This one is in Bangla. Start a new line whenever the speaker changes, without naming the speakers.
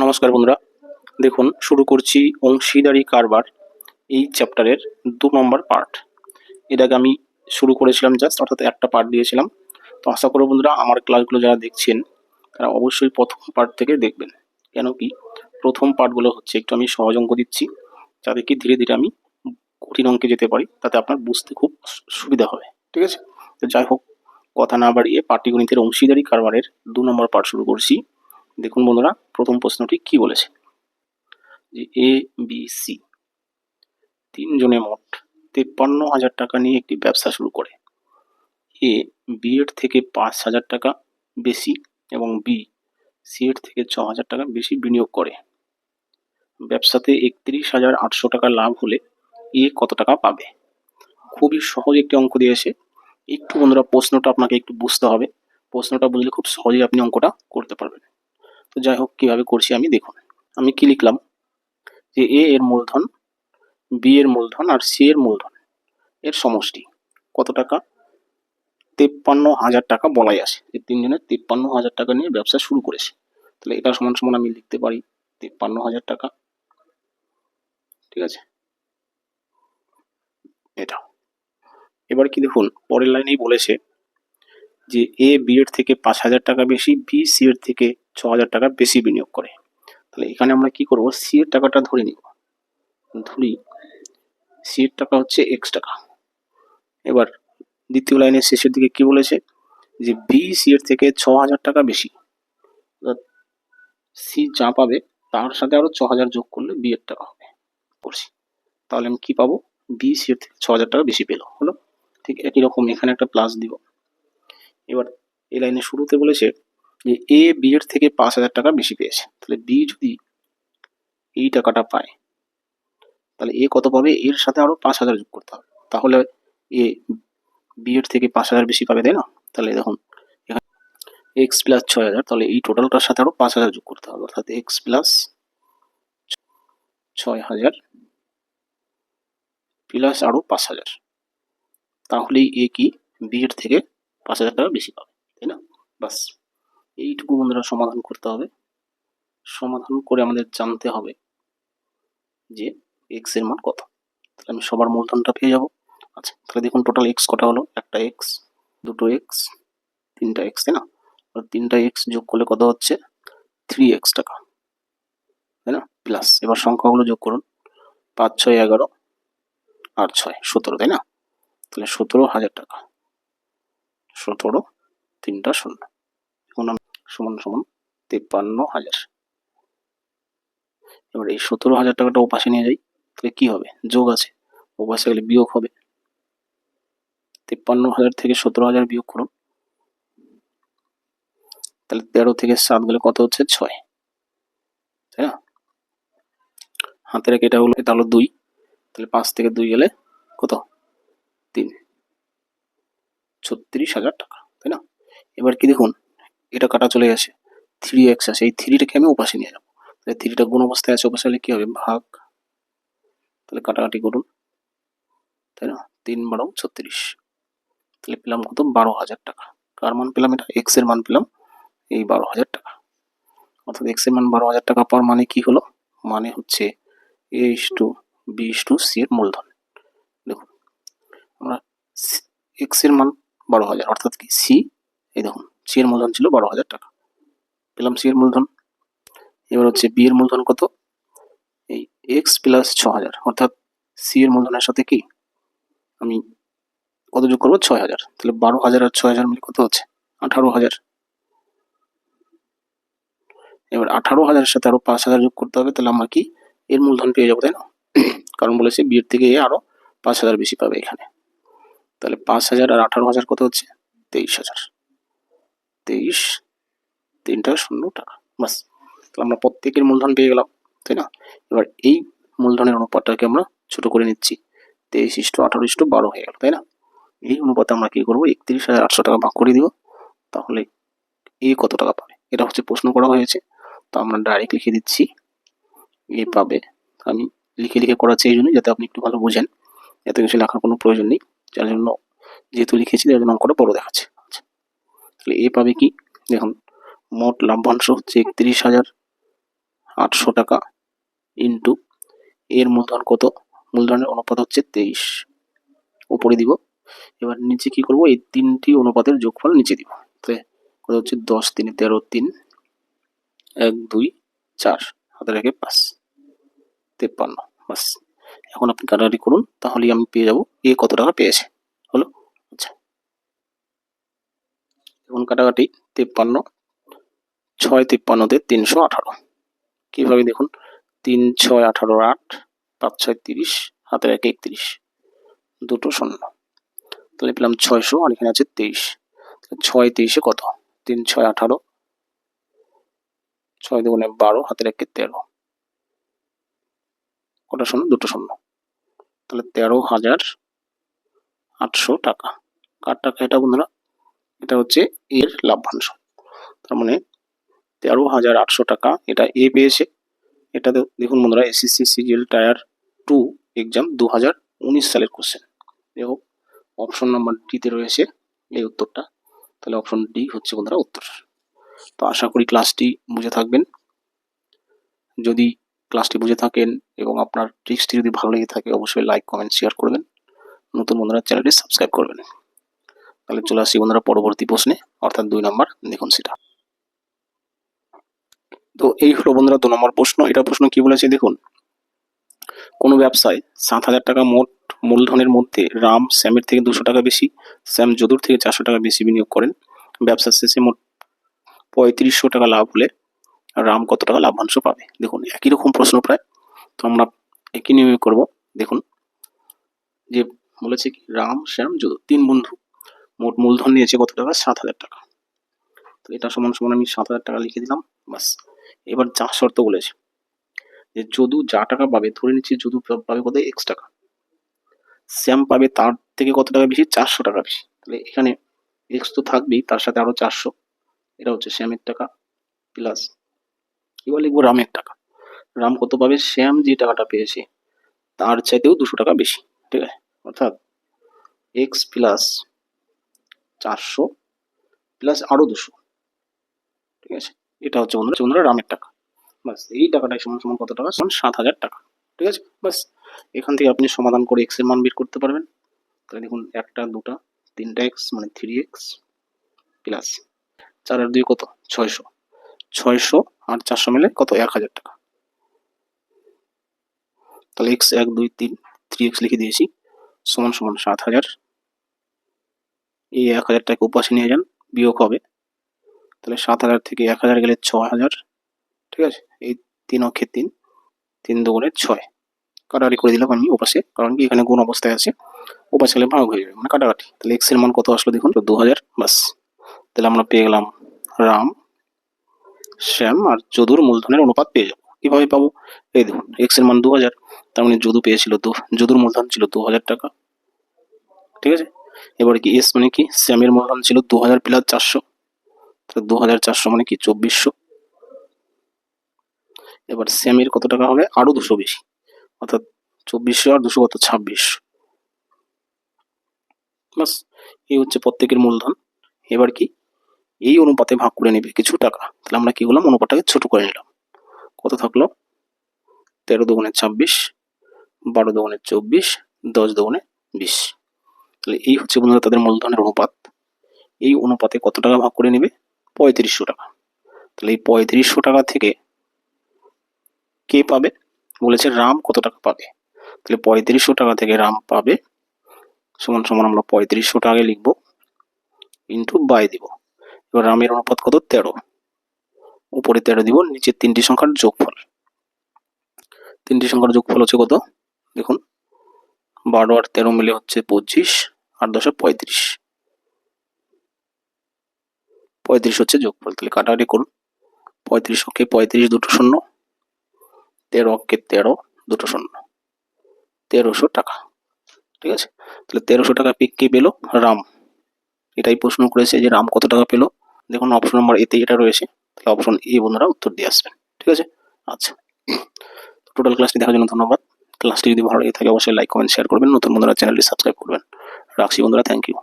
নমস্কার বন্ধুরা, দেখুন শুরু করছি অংশীদারি কারবার এই চ্যাপ্টারের 2 নম্বর পার্ট। এটাকে আমি শুরু করেছিলাম জাস্ট, অর্থাৎ একটা পার্ট দিয়েছিলাম। তো আশা করব বন্ধুরা আমার ক্লাসগুলো যারা দেখছেন তারা অবশ্যই প্রথম পার্ট থেকে দেখবেন। কেন কি প্রথম পার্টগুলো হচ্ছে একটু আমি সহজ অঙ্ক দিচ্ছি, যাতে কি ধীরে ধীরে আমি কঠিন অঙ্কে যেতে পারি, তাতে আপনার বুঝতে খুব সুবিধা হবে। ঠিক আছে, তো যাই হোক কথা না বাড়িয়ে পাটিগণিতের অংশীদারি কারবারের 2 নম্বর পার্ট শুরু করছি। দেখুন বন্ধুরা, প্রথম প্রশ্নটি কি বলেছে যে এ বি সি তিনজনে মোট 53,000 টাকা নিয়ে একটি ব্যবসা শুরু করে। এ বি এর থেকে 5,000 টাকা বেশি এবং বি সি এর থেকে 6,000 টাকা বেশি বিনিয়োগ করে। ব্যবসাতে 31,800 টাকা লাভ হলে এ কত টাকা পাবে? খুবই সহজ একটি অঙ্ক দিয়েছে। একটু বন্ধুরা প্রশ্নটা আপনাকে একটু বুঝতে হবে, প্রশ্নটা বুঝলে খুব সহজেই আপনি অঙ্কটা করতে পারবেন। তো যাই হোক কিভাবে করছি আমি দেখুন। আমি কি লিখলাম যে এ এর মূলধন, বি এর মূলধন আর সি এর মূলধন এর সমষ্টি কত টাকা? 53,000 টাকা বলাই আসে যে তিনজনের 53,000 টাকা নিয়ে ব্যবসা শুরু করেছে। তাহলে এটা সমান সমান আমি লিখতে পারি 53,000 টাকা। ঠিক আছে, এটা এবার কি দেখুন পরের লাইনেই বলেছে যে এ বি এর থেকে 5,000 টাকা বেশি, বি সি এর থেকে 6,000 টাকা বেশি বিনিয়োগ করে। তাহলে এখানে আমরা কি করব, সি এর টাকাটা ধরে নিব। ধরি সি এর টাকা হচ্ছে এক্স টাকা। এবার দ্বিতীয় লাইনের শেষের দিকে কি বলেছে যে বি সি এর থেকে 6,000 টাকা বেশি, সি যা পাবে তার সাথে আরো 6,000 যোগ করলে বি এর টাকা হবে করছি। তাহলে আমি কি পাবো, বি সি এর থেকে 6,000 টাকা বেশি পেলো হলো। ঠিক একই রকম এখানে একটা প্লাস দিব। এবার এই লাইনের শুরুতে বলেছে যে এ বি এর থেকে 5,000 টাকা বেশি পেয়েছে। তাহলে বি যদি এই টাকাটা পায় তাহলে এ কত পাবে, এর সাথে আরো 5,000 যোগ করতে হবে, তাহলে এ বি এর থেকে 5,000 বেশি পাবে, তাই না? তাহলে দেখুন এক্স প্লাস 6,000, তাহলে এই টোটালটার সাথে আরো 5,000 যোগ করতে হবে, অর্থাৎ এক্স প্লাস 6,000 প্লাস আরো 5,000, তাহলেই এ কি বি এর থেকে 5,000 টাকা বেশি পাবে, তাই না? বাস এইটুকু বন্ধুরা সমাধান করতে হবে। সমাধান করে আমাদের জানতে হবে যে এক্স এর মান কত। তাহলে আমি সবার মূলধনটা পেয়ে যাব। আচ্ছা, তাহলে দেখুন টোটাল এক্স কটা হলো, একটা এক্স, দুটো এক্স, তিনটা এক্স, তাই না? আর তিনটা এক্স যোগ করলে কত হচ্ছে, 3x টাকা, তাই না? প্লাস এবার সংখ্যাগুলো যোগ করুন, 5, 6, 11 আর 6, 17, তাই না? তাহলে 17,000 টাকা, 17, 3টা 0, এখন আমি সমান সমান 53,000। এবার এই 17,000 টাকাটা ওপাশে নিয়ে যাই, তাহলে কি হবে, যোগ আছে, ওপাশে গেলে বিয়োগ হবে। 53,000 থেকে 17,000 বিয়োগ করুন, তাহলে 13 থেকে 7 গেলে কত হচ্ছে, 6, তাই না? হাতে রেখে এটা হলো 2, তাহলে 5 থেকে 2 গেলে কত, 3, 36,000 টাকা, তাই না? এবার কি দেখুন এটা কাটা চলে গেছে, 3x আছে, এই 3টাকে আমি ওপাশে নিয়ে যাবো। তাহলে 3টা গুণ অবস্থায় আছে, ওপাশে হলে কি হবে, ভাগ, তাহলে কাটাকাটি করুন, তাই না? 3 12 36, তাহলে পেলাম কত, 12,000 টাকা। কার মান পেলাম, এটা এক্স এর মান পেলাম এই 12,000 টাকা। অর্থাৎ এক্স এর মান 12,000 টাকা পাওয়ার মানে কি হলো, মানে হচ্ছে A is to B is to C এর মূলধন। দেখুন আমরা এক্স এর মান 12,000, অর্থাৎ কি সি, এই দেখুন সি এর মূলধন ছিল 12,000 টাকা, পেলাম সি এর মূলধন। এবার হচ্ছে বি এর মূলধন কত, এই এক্স প্লাস 6,000, অর্থাৎ সি এর মূলধনের সাথে কি আমি কত যোগ করবো, 6,000, তাহলে 12,000 আর 6,000 মিলে কত হচ্ছে, 18,000। এবার 18,000 সাথে আরো 5,000 যোগ করতে হবে, তাহলে আমরা কি এর মূলধন পেয়ে যাবো, তাই না? কারণ বলেছে বি এর থেকে এ আরো 5,000 বেশি পাবে এখানে। তাহলে 5,000 আর 18,000 কত হচ্ছে, 23,000, 23, 3টা 0 টাকা, বাস। তাহলে আমরা প্রত্যেকের মূলধন পেয়ে গেলাম, তাই না? এবার এই মূলধনের অনুপাতটাকে আমরা ছোট করে নিচ্ছি, 23:18:12 হয়ে গেল, তাই না? এই অনুপাতে আমরা কি করবো, 31,800 টাকা ভাগ করে দিব, তাহলে এ কত টাকা পাবে, এটা হচ্ছে প্রশ্ন করা হয়েছে। তো আমরা ডাইরেক্ট লিখে দিচ্ছি এ পাবে। আমি লিখে লিখে করাচ্ছি এই জন্যই যাতে আপনি একটু ভালো বোঝেন, এত কিছু লেখার কোনো প্রয়োজন নেই, যার জন্য যেহেতু লিখেছি তার জন্য অঙ্কটা বড় দেখাচ্ছে। আচ্ছা, তাহলে এ পাবে কি, দেখুন মোট লাভ্যাংশ হচ্ছে 800 টাকা ইন্টু এর মূলধন কত, মূলধনের অনুপাত হচ্ছে 23, উপরে দিব। এবার নিচে কি করব, এই তিনটি অনুপাতের যোগফল নিচে দিব। তাহলে কত হচ্ছে 10 3 13 3 1 2 4 হাতে রেখে 5 53, বাস। এখন আপনি কাটাকাটি করুন, তাহলেই আমি পেয়ে যাব এ কত টাকা পেয়েছে। হলো? আচ্ছা, এখন কাটাকাটি 53 6 53 তে 318, কিভাবে দেখুন, 3 6 18 8 5 6 30 হাতে রেখে 31, দুটো শূন্য, তাহলে পেলাম 600 আর এখানে আছে 23। 6 23 কত, 3 6 18, 6 দুগুণে 12 হাতে রেখে 13, কটা শূন্য, দুটো শূন্য, তাহলে 13,800 টাকা। কার টাকা এটা বন্ধুরা? এটা হচ্ছে এর লাভ্যাংশ। তার মানে 13,800 টাকা এটা এ পেয়েছে। এটা দেখুন বন্ধুরা, এসএসসি সিজিএল টায়ার 2 এক্সাম 2019 সালের কোশ্চেন। দেখো অপশন নাম্বার ডিতে রয়েছে এই উত্তরটা, তাহলে অপশন ডি হচ্ছে বন্ধুরা উত্তর। তো আশা করি ক্লাসটি বুঝে থাকবেন। যদি ক্লাসটি বুঝে থাকেন এবং আপনার ট্রিক্সটি যদি ভালো লেগে থাকে, অবশ্যই লাইক কমেন্ট শেয়ার করবেন, নতুন বন্ধুরা চ্যানেলটি সাবস্ক্রাইব করবেন। তাহলে চলে আসি বন্ধুরা পরবর্তী প্রশ্নে, অর্থাৎ 2 নম্বর, দেখুন সেটা। তো এই হলো বন্ধুরা 2 নম্বর প্রশ্ন। এটা প্রশ্ন কি বলেছে দেখুন, কোনো ব্যবসায় 7,000 টাকা মোট মূলধনের মধ্যে রাম শ্যামের থেকে 200 টাকা বেশি, শ্যাম যদুর থেকে 400 টাকা বেশি বিনিয়োগ করেন। ব্যবসার শেষে মোট 3500 টাকা লাভ হলে রাম কত টাকা লাভ্যাংশ পাবে। দেখুন একই রকম প্রশ্ন প্রায়, তো আমরা একই নিয়মে করব। দেখুন যে বলেছে কি, রাম শ্যাম যদু 3 বন্ধু মোট মূলধন নিয়েছে কত টাকা, 7,000 টাকা। তো এটা সমান সমান আমি 7,000 টাকা লিখে দিলাম, বাস। এবার যা শর্ত বলেছে যে যদু যা টাকা পাবে, ধরে নিচ্ছি যদু পাবে কত, x টাকা, শ্যাম পাবে তার থেকে কত টাকা বেশি, 400 টাকা বেশি। তাহলে এখানে x তো থাকবেই, তার সাথে আরো 400, এটা হচ্ছে শ্যামের টাকা, প্লাস এবার লিখবো রামের টাকা। রাম কত পাবে, শ্যাম যে টাকাটা পেয়েছে তার চাইতেও 200 টাকা বেশি, ঠিক আছে। অর্থাৎ x প্লাস 400 প্লাস আরো 200, ঠিক আছে। এটা হচ্ছে বন্ধুরা রামের টাকা, বাস। এই টাকাটাই সমান সমান কত টাকা, সমান 7,000 টাকা, ঠিক আছে, বাস। এখান থেকে আপনি সমাধান করে x এর মান বের করতে পারবেন। তাহলে দেখুন 1টা 2টা 3টা x মানে 3x প্লাস 4 আর 2 কত, 600, 600 আর 400 মিলে কত, 1,000 টাকা। তাহলে x 1 2 3 3x লিখে দিয়েছি, সমান সমান 7,000। এই 1,000 টাকা উপাশে নিয়ে যান, বিয়োগ হবে। তাহলে 7,000 থেকে 1,000 গেলে 6,000, ঠিক আছে। এই 3 অক্ষে 3, 3 দুগুণে 6, কাটাকাটি করে দিলাম আমি ওপাশে, কারণ কি এখানে গুণ অবস্থায় আছে, ওপাশে গেলে ভাগ হয়ে যাবে, মানে কাটাকাটি। তাহলে x এর মান কত আসলো দেখুন, 2,000, বাস। তাহলে আমরা পেয়ে গেলাম রাম শ্যাম আর যদুর মূলধনের অনুপাত পেয়ে যাবো। কিভাবে পাবো, এই দেখুন x এর মান 2,000, তার মানে যদু পেয়েছিল, যদুর মূলধন ছিল 2,000 টাকা, ঠিক আছে। এবারে কি s মানে কি, শ্যামের মূলধন ছিল 2,000 প্লাস 400, তাহলে 2,400 মানে কি 2,400। এবার শ্যামের কত টাকা হবে, আরো 200 বেশি, অর্থাৎ 2,400 আর 200 কত, 2,600, বাস। এই হচ্ছে প্রত্যেকের মূলধন। এবার কি, এই অনুপাতে ভাগ করে নেবে কিছু টাকা। তাহলে আমরা কি করলাম, অনুপাতটাকে ছোট করে নিলাম। কত থাকলো, 13 দুগুণে 26, 12 দুগুণে 24, 10 দুগুণে 20। তাহলে এই হচ্ছে বন্ধুরা তাদের মূলধনের অনুপাত। এই অনুপাতে কত টাকা ভাগ করে নেবে, 3500 টাকা। তাহলে এই 3500 টাকা থেকে কে পাবে, বলেছে রাম কত টাকা পাবে। তাহলে 3500 টাকা থেকে রাম পাবে সমান সমান আমরা 3500 টাকা লিখবো, ইন্টু বাই দিব। এবার রামের অনুপাত কত, 13, উপরে 13 দিব, নিচে 3টি সংখ্যার যোগফল। 3টি সংখ্যার যোগফল হচ্ছে কত, দেখুন 12 আর 13 মিলে হচ্ছে 25, আর 10 35, 35 হচ্ছে যোগফল। তাহলে কাটাকাটি করুন, 35 অক্ষে 35, দুটো শূন্য, 13 অক্ষে 13, দুটো শূন্য, 1,300 টাকা, ঠিক আছে। তাহলে 1,300 টাকা কে পেলো, রাম। এটাই প্রশ্ন করেছে যে রাম কত টাকা পেলো। দেখুন অপশন নাম্বার এতেই এটা রয়েছে, তাহলে অপশন এ বন্ধুরা উত্তর দিয়ে আসবেন, ঠিক আছে। আচ্ছা, টোটাল ক্লাসটি দেখার জন্য ধন্যবাদ। ক্লাসটি যদি ভালো লেগে থাকে অবশ্যই লাইক কমেন্ট শেয়ার করবেন, নতুন বন্ধুরা চ্যানেলটি সাবস্ক্রাইব করবেন। রাখছি বন্ধুরা, থ্যাংক ইউ।